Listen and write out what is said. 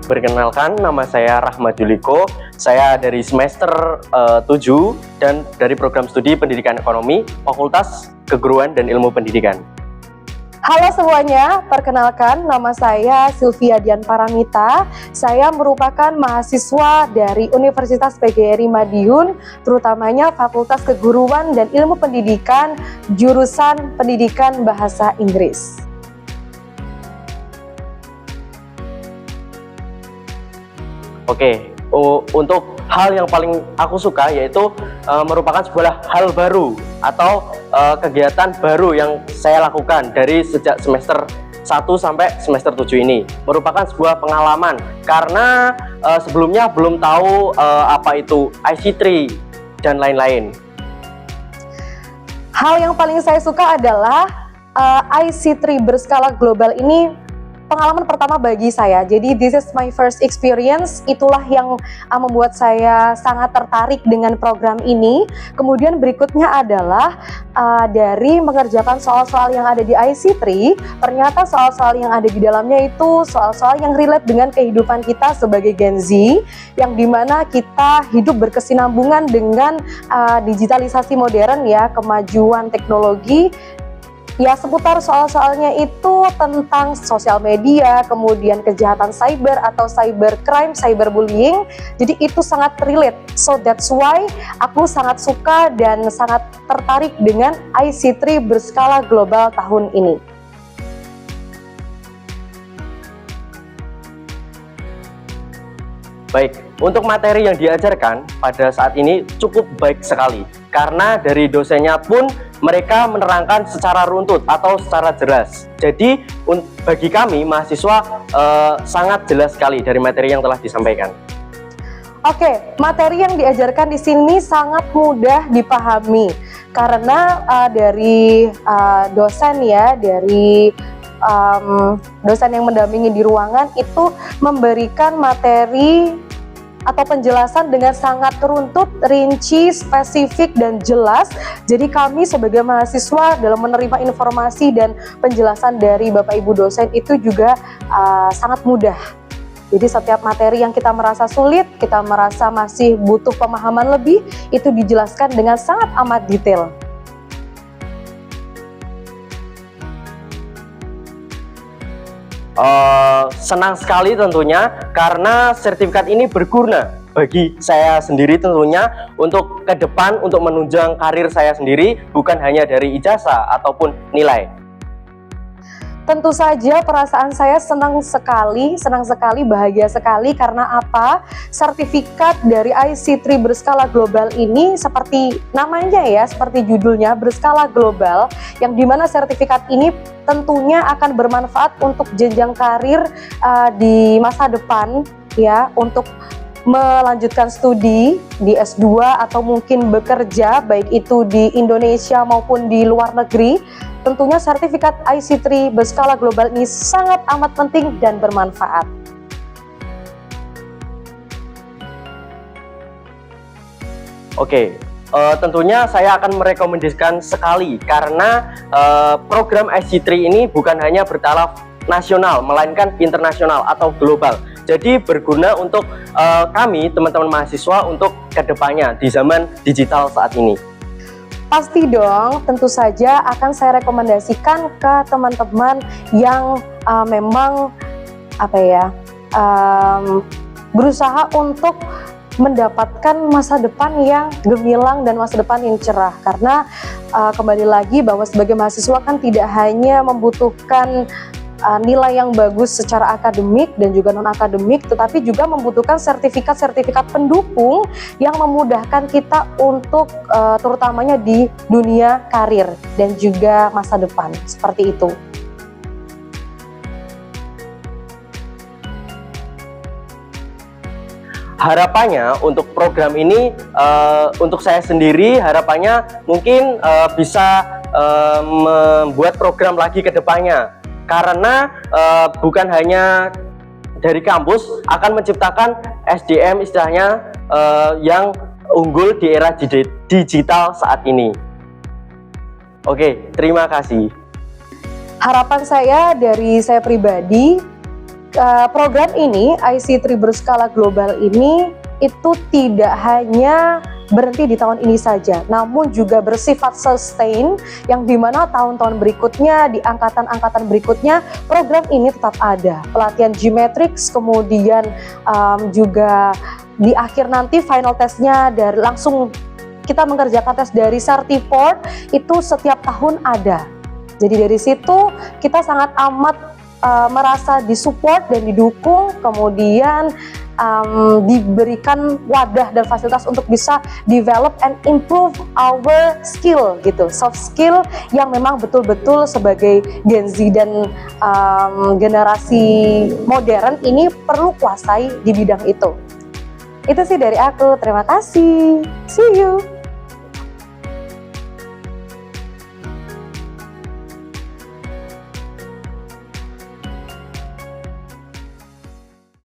Perkenalkan, nama saya Rahmat Juliko. Saya dari semester 7 dan dari program studi Pendidikan Ekonomi, Fakultas Keguruan dan Ilmu Pendidikan. Halo semuanya, perkenalkan nama saya Sylvia Dian Paramita. Saya merupakan mahasiswa dari Universitas PGRI Madiun, terutamanya Fakultas Keguruan dan Ilmu Pendidikan, jurusan Pendidikan Bahasa Inggris. Oke, untuk hal yang paling aku suka yaitu merupakan sebuah hal baru atau kegiatan baru yang saya lakukan dari sejak semester 1 sampai semester 7 ini. Merupakan sebuah pengalaman karena sebelumnya belum tahu apa itu IC3 dan lain-lain. Hal yang paling saya suka adalah IC3 berskala global ini pengalaman pertama bagi saya. Jadi this is my first experience. Itulah yang membuat saya sangat tertarik dengan program ini. Kemudian berikutnya adalah dari mengerjakan soal-soal yang ada di IC3, ternyata soal-soal yang ada di dalamnya itu soal-soal yang relate dengan kehidupan kita sebagai Gen Z, yang dimana kita hidup berkesinambungan dengan digitalisasi modern ya, kemajuan teknologi. Ya, seputar soal-soalnya itu tentang sosial media, kemudian kejahatan cyber atau cybercrime, cyberbullying. Jadi itu sangat relate. So that's why aku sangat suka dan sangat tertarik dengan IC3 berskala global tahun ini. Baik, untuk materi yang diajarkan pada saat ini cukup baik sekali. Karena dari dosennya pun mereka menerangkan secara runtut atau secara jelas. Jadi bagi kami mahasiswa sangat jelas sekali dari materi yang telah disampaikan. Oke, materi yang diajarkan di sini sangat mudah dipahami karena dari dosen ya, dari dosen yang mendampingi di ruangan itu memberikan materi atau penjelasan dengan sangat runtut, rinci, spesifik, dan jelas. Jadi kami sebagai mahasiswa dalam menerima informasi dan penjelasan dari Bapak Ibu dosen itu juga sangat mudah. Jadi setiap materi yang kita merasa sulit, kita merasa masih butuh pemahaman lebih, itu dijelaskan dengan sangat amat detail. Senang sekali tentunya karena sertifikat ini berguna bagi saya sendiri tentunya untuk ke depan, untuk menunjang karir saya sendiri, bukan hanya dari ijazah ataupun nilai. Tentu saja perasaan saya senang sekali, bahagia sekali karena apa? Sertifikat dari IC3 berskala global ini seperti namanya ya, seperti judulnya berskala global, yang dimana sertifikat ini tentunya akan bermanfaat untuk jenjang karir di masa depan ya, untuk melanjutkan studi di S2 atau mungkin bekerja baik itu di Indonesia maupun di luar negeri. Tentunya sertifikat IC3 berskala global ini sangat amat penting dan bermanfaat. Oke, tentunya saya akan merekomendasikan sekali karena program IC3 ini bukan hanya bertaraf nasional, melainkan internasional atau global. Jadi berguna untuk kami, teman-teman mahasiswa, untuk kedepannya di zaman digital saat ini. Pasti dong, tentu saja akan saya rekomendasikan ke teman-teman yang memang berusaha untuk mendapatkan masa depan yang gemilang dan masa depan yang cerah. Karena kembali lagi bahwa sebagai mahasiswa kan tidak hanya membutuhkan nilai yang bagus secara akademik dan juga non-akademik, tetapi juga membutuhkan sertifikat-sertifikat pendukung yang memudahkan kita untuk terutamanya di dunia karir dan juga masa depan, seperti itu. Harapannya untuk program ini, untuk saya sendiri harapannya mungkin bisa membuat program lagi ke depannya. Karena bukan hanya dari kampus akan menciptakan SDM istilahnya yang unggul di era digital saat ini. Oke, terima kasih. Harapan saya dari saya pribadi, Program ini, IC3 berskala global ini, itu tidak hanya berhenti di tahun ini saja, namun juga bersifat sustain, yang dimana tahun-tahun berikutnya, di angkatan-angkatan berikutnya, program ini tetap ada. Pelatihan G-Matrix, kemudian juga di akhir nanti final testnya dari langsung kita mengerjakan tes dari Certiport, itu setiap tahun ada. Jadi dari situ kita sangat amat merasa disupport dan didukung, kemudian diberikan wadah dan fasilitas untuk bisa develop and improve our skill gitu, soft skill yang memang betul-betul sebagai Gen Z dan generasi modern ini perlu kuasai di bidang itu. Itu sih dari aku, terima kasih, see you.